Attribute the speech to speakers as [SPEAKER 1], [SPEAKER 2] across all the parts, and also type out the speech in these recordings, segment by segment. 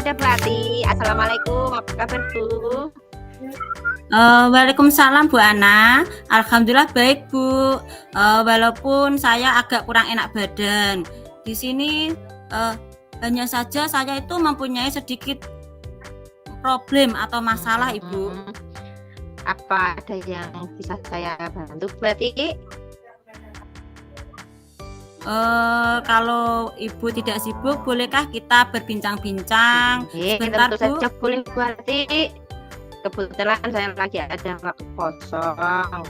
[SPEAKER 1] ada Bu Ati. Assalamualaikum, apa kabar Bu?
[SPEAKER 2] Waalaikumsalam Bu Ana. Alhamdulillah baik Bu. Walaupun saya agak kurang enak badan. Di sini hanya saja saya itu mempunyai sedikit problem atau masalah Ibu.
[SPEAKER 1] Apa ada yang bisa saya bantu Bu Ati?
[SPEAKER 2] Kalau Ibu tidak sibuk, bolehkah kita berbincang-bincang sebentar
[SPEAKER 1] tentu
[SPEAKER 2] Bu?
[SPEAKER 1] saja boleh Bu Ati. Kebetulan saya lagi ada waktu kosong.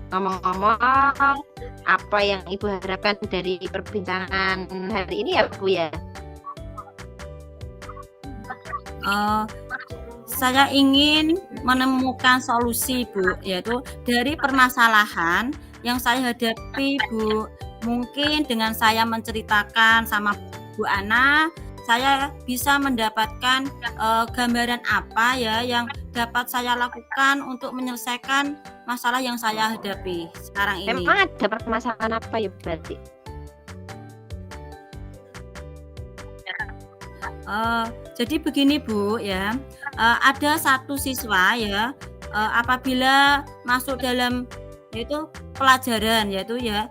[SPEAKER 1] Ngomong-ngomong, apa yang Ibu harapkan dari perbincangan hari ini ya Bu ya?
[SPEAKER 2] Saya ingin menemukan solusi Bu, yaitu dari permasalahan yang saya hadapi Bu. Mungkin dengan saya menceritakan sama Bu Ana, saya bisa mendapatkan gambaran apa ya yang dapat saya lakukan untuk menyelesaikan masalah yang saya hadapi sekarang ini.
[SPEAKER 1] Memang ada permasalahan apa ya berarti?
[SPEAKER 2] Jadi begini Bu ya, ada satu siswa ya, apabila masuk dalam yaitu pelajaran yaitu ya,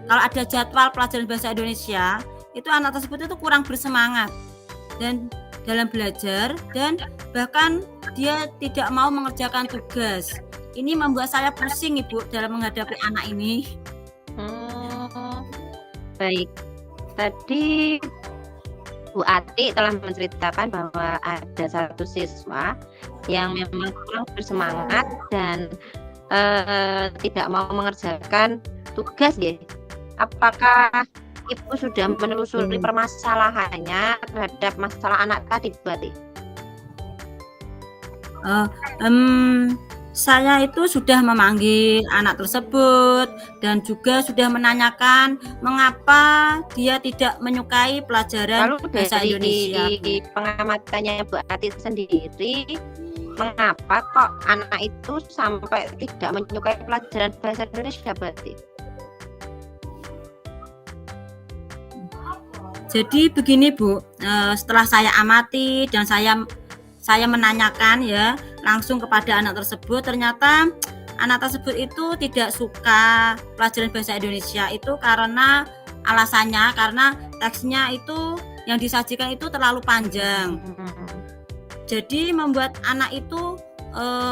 [SPEAKER 2] kalau ada jadwal pelajaran bahasa Indonesia, itu anak tersebut itu kurang bersemangat dan dalam belajar dan bahkan dia tidak mau mengerjakan tugas. Ini membuat saya pusing Ibu dalam menghadapi anak ini.
[SPEAKER 1] Baik, tadi Bu Ati telah menceritakan bahwa ada satu siswa yang memang kurang bersemangat dan tidak mau mengerjakan tugas ya. Apakah Ibu sudah menelusuri permasalahannya terhadap masalah anak tadi Bu Ati?
[SPEAKER 2] Saya itu sudah memanggil anak tersebut dan juga sudah menanyakan mengapa dia tidak menyukai pelajaran bahasa Indonesia.
[SPEAKER 1] Lalu dari pengamatannya Bu Ati sendiri, mengapa kok anak itu sampai tidak menyukai pelajaran bahasa Indonesia Bu Ati?
[SPEAKER 2] Jadi begini Bu, setelah saya amati dan saya menanyakan ya langsung kepada anak tersebut, ternyata anak tersebut itu tidak suka pelajaran bahasa Indonesia itu karena alasannya karena teksnya itu yang disajikan itu terlalu panjang. Jadi membuat anak itu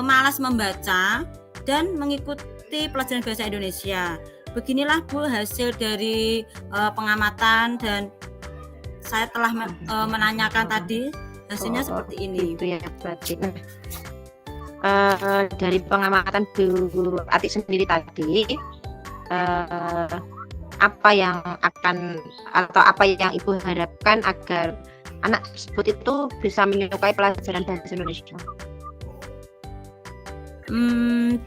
[SPEAKER 2] malas membaca dan mengikuti pelajaran bahasa Indonesia. Beginilah Bu hasil dari pengamatan dan saya telah menanyakan tadi, hasilnya seperti ini.
[SPEAKER 1] Itu ya berarti. Dari pengamatan Bu Ati sendiri tadi, apa yang akan atau apa yang Ibu harapkan agar anak tersebut itu bisa menyukai pelajaran bahasa Indonesia?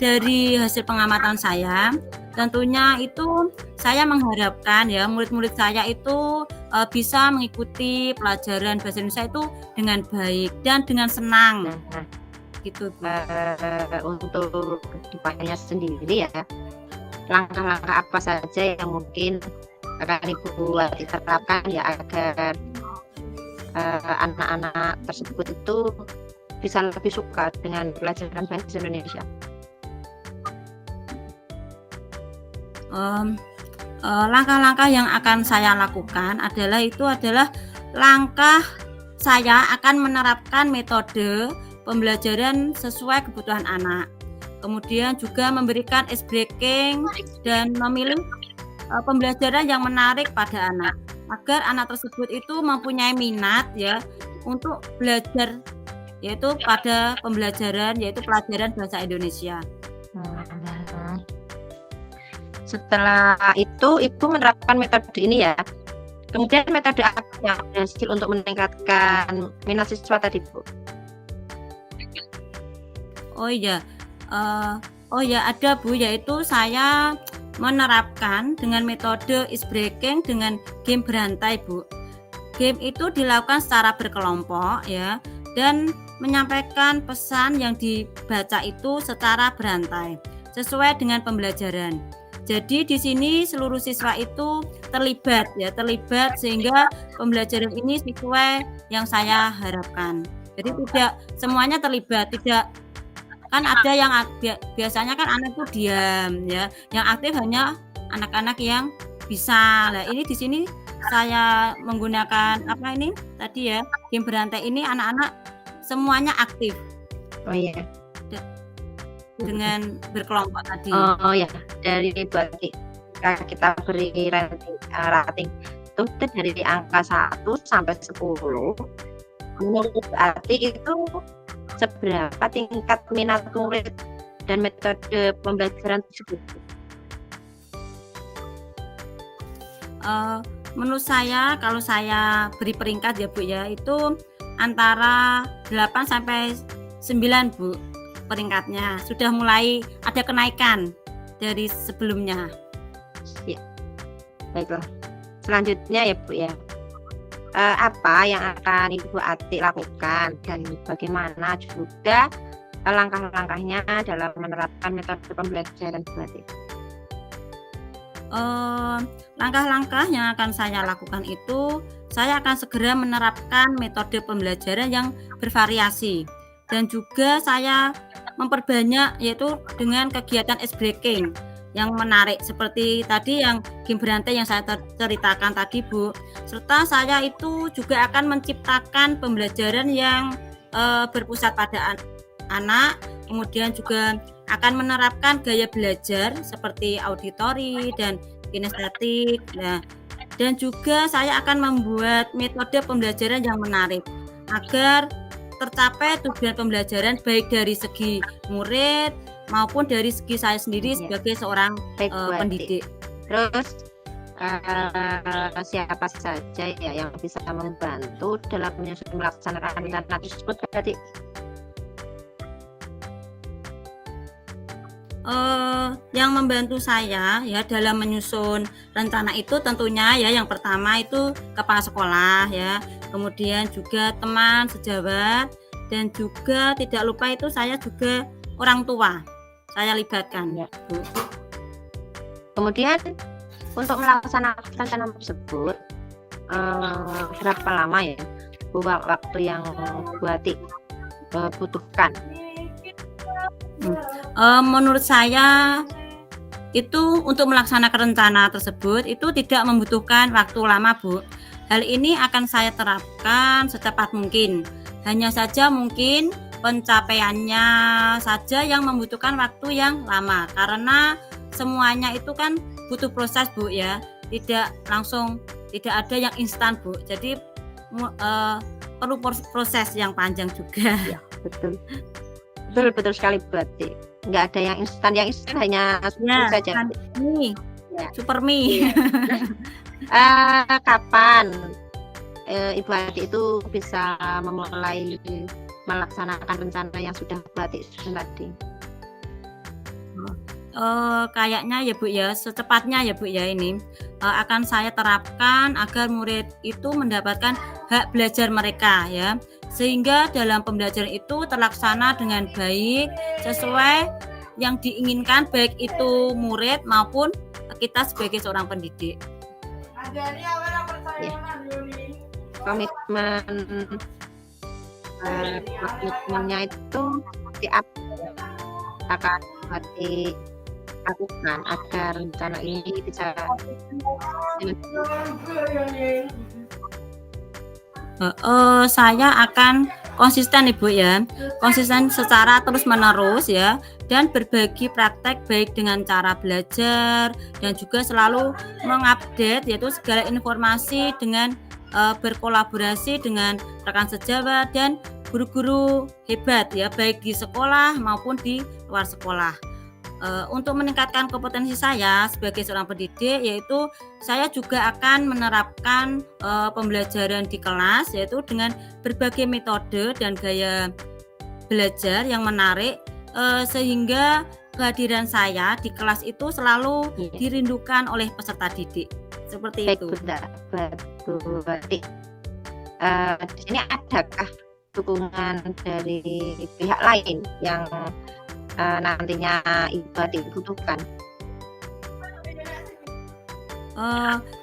[SPEAKER 2] Dari hasil pengamatan saya, tentunya itu saya mengharapkan ya murid-murid saya itu bisa mengikuti pelajaran bahasa Indonesia itu dengan baik dan dengan senang. Gitu Bu.
[SPEAKER 1] Untuk kedepannya sendiri ya, langkah-langkah apa saja yang mungkin akan Ibu terapkan ya agar anak-anak tersebut itu bisa lebih suka dengan pelajaran bahasa Indonesia?
[SPEAKER 2] Langkah-langkah yang akan saya lakukan adalah langkah saya akan menerapkan metode pembelajaran sesuai kebutuhan anak. Kemudian juga memberikan ice breaking dan memilih pembelajaran yang menarik pada anak agar anak tersebut itu mempunyai minat ya untuk belajar yaitu pada pembelajaran yaitu pelajaran bahasa Indonesia.
[SPEAKER 1] Setelah itu Ibu menerapkan metode ini ya. Kemudian metode apa yang berhasil untuk meningkatkan minat siswa tadi Bu?
[SPEAKER 2] Oh ya ada Bu, yaitu saya menerapkan dengan metode ice breaking dengan game berantai Bu. Game itu dilakukan secara berkelompok ya dan menyampaikan pesan yang dibaca itu secara berantai sesuai dengan pembelajaran. Jadi di sini seluruh siswa itu terlibat sehingga pembelajaran ini sesuai yang saya harapkan. Jadi tidak semuanya terlibat, tidak kan ada yang biasanya kan anak itu diam ya, yang aktif hanya anak-anak yang bisa. Nah, ini di sini saya menggunakan apa ini tadi ya, game berantai ini anak-anak semuanya aktif.
[SPEAKER 1] Oh iya.
[SPEAKER 2] Dengan berkelompok tadi.
[SPEAKER 1] Oh ya, dari berarti kita beri rating itu dari angka 1 sampai 10. Menurut berarti itu seberapa tingkat minat murid dan metode pembelajaran tersebut?
[SPEAKER 2] Menurut saya kalau saya beri peringkat ya Bu ya, itu antara 8 sampai 9 Bu. Peringkatnya sudah mulai ada kenaikan dari sebelumnya.
[SPEAKER 1] Ya, baiklah. Selanjutnya ya Bu ya, apa yang akan Ibu Ati lakukan dan bagaimana juga langkah-langkahnya dalam menerapkan metode pembelajaran berarti?
[SPEAKER 2] Langkah-langkah yang akan saya lakukan itu, saya akan segera menerapkan metode pembelajaran yang bervariasi dan juga saya memperbanyak yaitu dengan kegiatan ice breaking yang menarik seperti tadi yang game berantai yang saya ceritakan tadi Bu. Serta saya itu juga akan menciptakan pembelajaran yang berpusat pada anak, kemudian juga akan menerapkan gaya belajar seperti auditori dan kinestetik. Nah, dan juga saya akan membuat metode pembelajaran yang menarik agar tercapai tujuan pembelajaran baik dari segi murid maupun dari segi saya sendiri sebagai seorang pendidik.
[SPEAKER 1] Terus siapa saja ya yang bisa membantu dalam melaksanakan rencana tersebut berarti?
[SPEAKER 2] Yang membantu saya ya dalam menyusun rencana itu tentunya ya yang pertama itu kepala sekolah ya, kemudian juga teman sejawat dan juga tidak lupa itu saya juga orang tua saya libatkan ya Bu.
[SPEAKER 1] Kemudian untuk melaksanakan rencana tersebut berapa lama ya Bu waktu yang Bu Ati butuhkan?
[SPEAKER 2] Menurut saya itu untuk melaksanakan rencana tersebut itu tidak membutuhkan waktu lama Bu. Hal ini akan saya terapkan secepat mungkin. Hanya saja mungkin pencapaiannya saja yang membutuhkan waktu yang lama karena semuanya itu kan butuh proses Bu ya. Tidak langsung, tidak ada yang instan Bu. Jadi perlu proses yang panjang juga.
[SPEAKER 1] Ya, betul sekali berarti. Nggak ada yang instan hanya saja.
[SPEAKER 2] Mie. Ya. Super mie.
[SPEAKER 1] Kapan Ibu Ati itu bisa memulai melaksanakan rencana yang sudah Bu Ati susun tadi?
[SPEAKER 2] Kayaknya ya Bu ya, secepatnya ya Bu ya ini akan saya terapkan agar murid itu mendapatkan hak belajar mereka ya, sehingga dalam pembelajaran itu terlaksana dengan baik sesuai yang diinginkan baik itu murid maupun kita sebagai seorang pendidik.
[SPEAKER 1] Ya. Komitmennya itu seperti apa akan dilakukan agar rencana ini bisa
[SPEAKER 2] saya akan konsisten Ibu ya, konsisten secara terus menerus ya, dan berbagi praktek baik dengan cara belajar dan juga selalu mengupdate yaitu segala informasi dengan berkolaborasi dengan rekan sejawat dan guru-guru hebat ya, baik di sekolah maupun di luar sekolah. Untuk meningkatkan kompetensi saya sebagai seorang pendidik, yaitu saya juga akan menerapkan pembelajaran di kelas yaitu dengan berbagai metode dan gaya belajar yang menarik sehingga kehadiran saya di kelas itu selalu dirindukan oleh peserta didik. Seperti
[SPEAKER 1] baik,
[SPEAKER 2] itu.
[SPEAKER 1] Betul. Berarti di sini adakah dukungan dari pihak lain yang nantinya Ibu Ati butuhkan?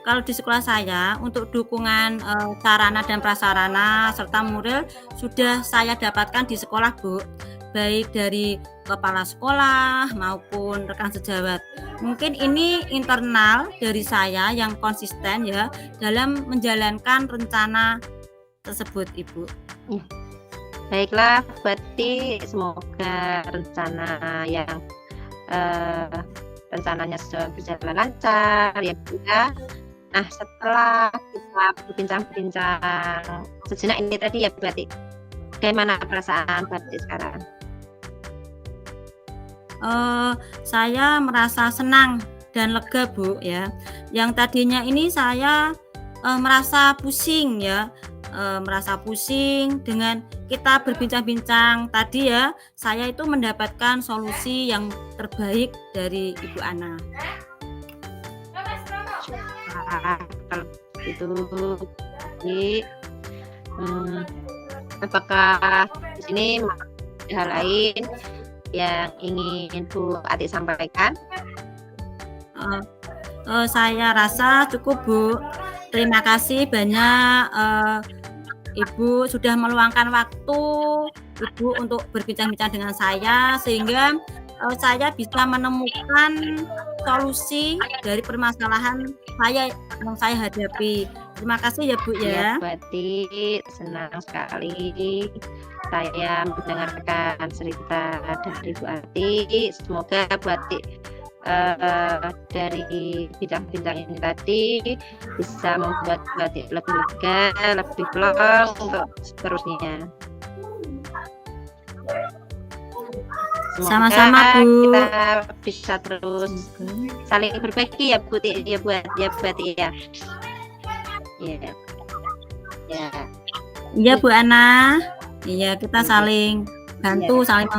[SPEAKER 2] Kalau di sekolah saya untuk dukungan, sarana dan prasarana serta moral sudah saya dapatkan di sekolah, Bu. Baik dari kepala sekolah maupun rekan sejawat. Mungkin ini internal dari saya yang konsisten ya dalam menjalankan rencana tersebut, Ibu.
[SPEAKER 1] Baiklah, berarti semoga rencananya berjalan lancar ya Bu ya. Nah, setelah kita berbincang-bincang sejenak ini tadi ya berarti, bagaimana perasaan berarti sekarang?
[SPEAKER 2] Saya merasa senang dan lega, Bu, ya. Yang tadinya ini saya, merasa pusing ya, merasa pusing dengan kita berbincang-bincang tadi ya, saya itu mendapatkan solusi yang terbaik dari Ibu Ana.
[SPEAKER 1] Nah, kalau itu jadi, apakah di sini ada hal lain yang ingin Bu Ati sampaikan?
[SPEAKER 2] Saya rasa cukup, Bu. Terima kasih banyak, Ibu sudah meluangkan waktu Ibu untuk berbincang-bincang dengan saya sehingga, saya bisa menemukan solusi dari permasalahan yang saya hadapi. Terima kasih ya, Bu,
[SPEAKER 1] Ya,
[SPEAKER 2] ya.
[SPEAKER 1] Bu Ati, senang sekali saya mendengarkan cerita dari Bu Ati. Semoga Bu Ati dari bincang-bincang ini tadi bisa membuat Bu Ati lebih lega, lebih plong untuk seterusnya. Semoga
[SPEAKER 2] Sama-sama, Bu.
[SPEAKER 1] kita bisa terus saling berbagi ya Bu Ati ya. Iya. Ya.
[SPEAKER 2] Iya, Bu Ana. Iya, kita saling bantu, saling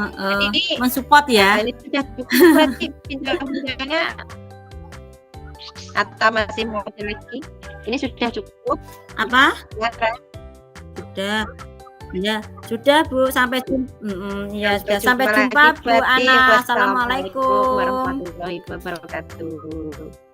[SPEAKER 2] mensupport ya.
[SPEAKER 1] Ini sudah cukup berarti bincang-bincangnya atau masih mau ada lagi? Ini sudah cukup.
[SPEAKER 2] Apa?
[SPEAKER 1] Sudah.
[SPEAKER 2] Ya, sudah Bu. Sampai jumpa Bu
[SPEAKER 1] lagi,
[SPEAKER 2] Ana.
[SPEAKER 1] Wassalamualaikum
[SPEAKER 2] Assalamualaikum
[SPEAKER 1] warahmatullahi wabarakatuh.